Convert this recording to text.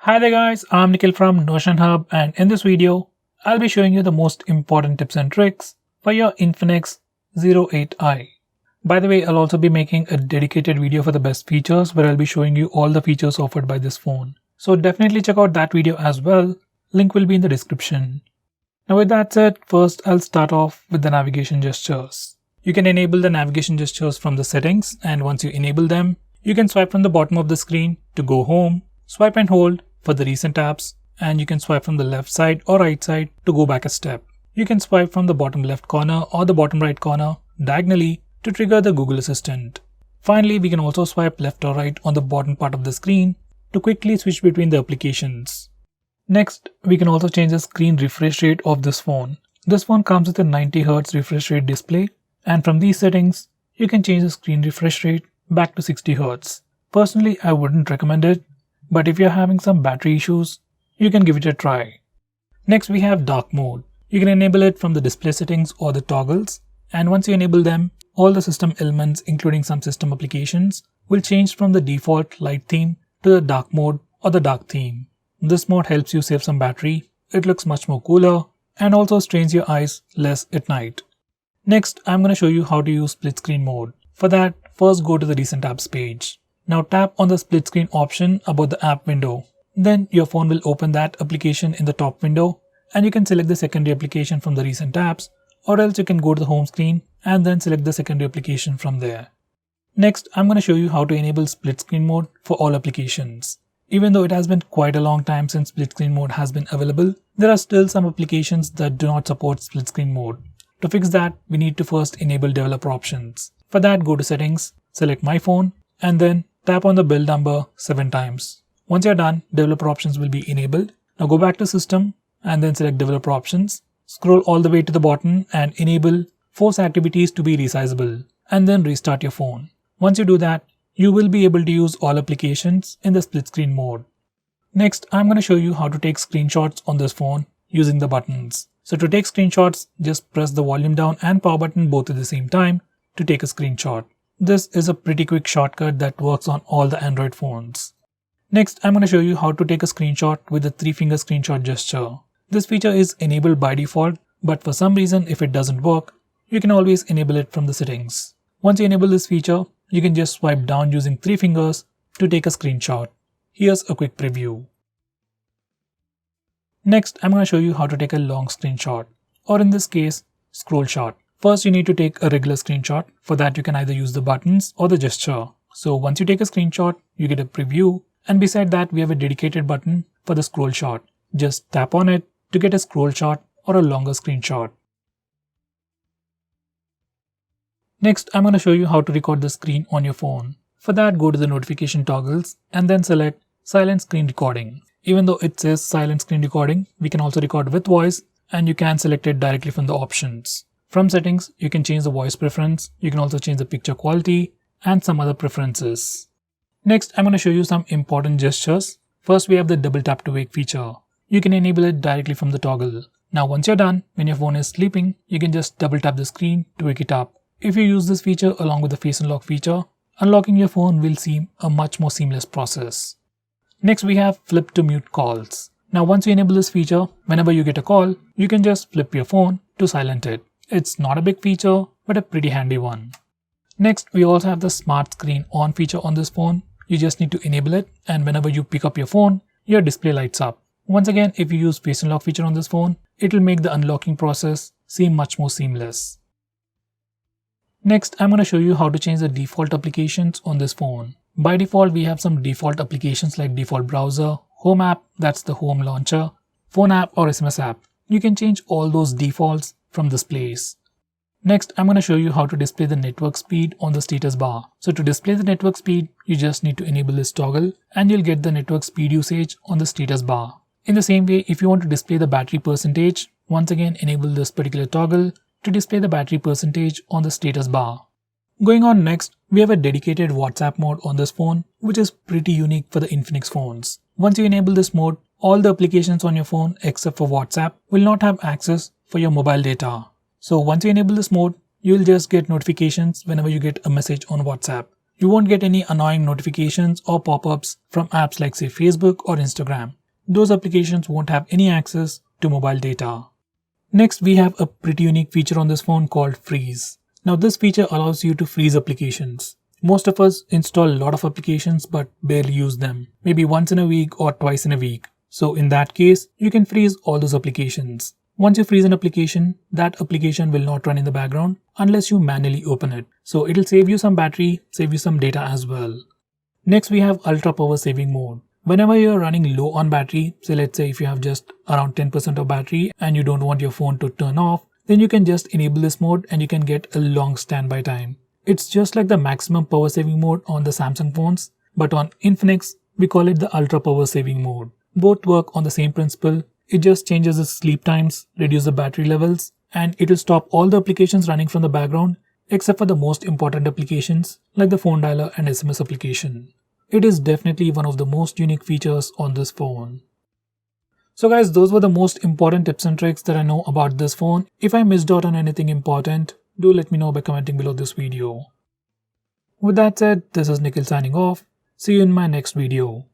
Hi there guys, I'm Nikhil from Notion Hub, and in this video, I'll be showing you the most important tips and tricks for your Infinix 08i. By the way, I'll also be making a dedicated video for the best features where I'll be showing you all the features offered by this phone. So definitely check out that video as well, link will be in the description. Now with that said, first I'll start off with the navigation gestures. You can enable the navigation gestures from the settings, and once you enable them, you can swipe from the bottom of the screen to go home, swipe and hold for the recent apps, and you can swipe from the left side or right side to go back a step. You can swipe from the bottom left corner or the bottom right corner diagonally to trigger the Google Assistant. Finally, we can also swipe left or right on the bottom part of the screen to quickly switch between the applications. Next, we can also change the screen refresh rate of this phone. This phone comes with a 90Hz refresh rate display, and from these settings, you can change the screen refresh rate back to 60Hz. Personally, I wouldn't recommend it, but if you're having some battery issues, you can give it a try. Next, we have dark mode. You can enable it from the display settings or the toggles, and once you enable them, all the system elements including some system applications will change from the default light theme to the dark mode or the dark theme. This mode helps you save some battery, it looks much more cooler, and also strains your eyes less at night. Next, I'm going to show you how to use split screen mode. For that, first go to the recent apps page. Now tap on the split screen option above the app window. Then your phone will open that application in the top window, and you can select the secondary application from the recent apps, or else you can go to the home screen and then select the secondary application from there. Next, I'm going to show you how to enable split screen mode for all applications. Even though it has been quite a long time since split screen mode has been available, there are still some applications that do not support split screen mode. To fix that, we need to first enable developer options. For that, go to settings, select my phone, and then tap on the build number 7 times. Once you're done, developer options will be enabled. Now go back to system and then select developer options. Scroll all the way to the bottom and enable force activities to be resizable, and then restart your phone. Once you do that, you will be able to use all applications in the split screen mode. Next, I'm going to show you how to take screenshots on this phone using the buttons. So to take screenshots, just press the volume down and power button both at the same time to take a screenshot. This is a pretty quick shortcut that works on all the Android phones. Next, I'm going to show you how to take a screenshot with the 3-finger screenshot gesture. This feature is enabled by default, but for some reason if it doesn't work, you can always enable it from the settings. Once you enable this feature, you can just swipe down using 3 fingers to take a screenshot. Here's a quick preview. Next, I'm going to show you how to take a long screenshot, or in this case, scroll shot. First, you need to take a regular screenshot. For that, you can either use the buttons or the gesture. So once you take a screenshot, you get a preview, and beside that, we have a dedicated button for the scroll shot. Just tap on it to get a scroll shot or a longer screenshot. Next, I'm going to show you how to record the screen on your phone. For that, go to the notification toggles and then select silent screen recording. Even though it says silent screen recording, we can also record with voice, and you can select it directly from the options. From settings, you can change the voice preference, you can also change the picture quality, and some other preferences. Next, I'm going to show you some important gestures. First, we have the double tap to wake feature. You can enable it directly from the toggle. Now once you're done, when your phone is sleeping, you can just double tap the screen to wake it up. If you use this feature along with the face unlock feature, unlocking your phone will seem a much more seamless process. Next, we have flip to mute calls. Now once you enable this feature, whenever you get a call, you can just flip your phone to silent it. It's not a big feature, but a pretty handy one. Next, we also have the smart screen on feature on this phone. You just need to enable it, and whenever you pick up your phone, your display lights up. Once again, if you use face unlock feature on this phone, it will make the unlocking process seem much more seamless. Next, I'm going to show you how to change the default applications on this phone. By default, we have some default applications like default browser, home app, that's the home launcher, phone app or SMS app. You can change all those defaults from this place. Next, I'm going to show you how to display the network speed on the status bar. So to display the network speed, you just need to enable this toggle and you'll get the network speed usage on the status bar. In the same way, if you want to display the battery percentage, once again enable this particular toggle to display the battery percentage on the status bar. Going on next, we have a dedicated WhatsApp mode on this phone, which is pretty unique for the Infinix phones. Once you enable this mode, all the applications on your phone except for WhatsApp will not have access for your mobile data. So once you enable this mode, you will just get notifications whenever you get a message on WhatsApp. You won't get any annoying notifications or pop-ups from apps like say Facebook or Instagram. Those applications won't have any access to mobile data. Next, we have a pretty unique feature on this phone called Freeze. Now this feature allows you to freeze applications. Most of us install a lot of applications but barely use them, maybe once in a week or twice in a week. So in that case, you can freeze all those applications. Once you freeze an application, that application will not run in the background unless you manually open it. So it'll save you some battery, save you some data as well. Next, we have ultra power saving mode. Whenever you're running low on battery, say let's say if you have just around 10% of battery and you don't want your phone to turn off, then you can just enable this mode and you can get a long standby time. It's just like the maximum power saving mode on the Samsung phones, but on Infinix, we call it the ultra power saving mode. Both work on the same principle. It just changes the sleep times, reduce the battery levels, and it will stop all the applications running from the background except for the most important applications like the phone dialer and SMS application. It is definitely one of the most unique features on this phone. So guys, those were the most important tips and tricks that I know about this phone. If I missed out on anything important, do let me know by commenting below this video. With that said, this is Nikhil signing off. See you in my next video.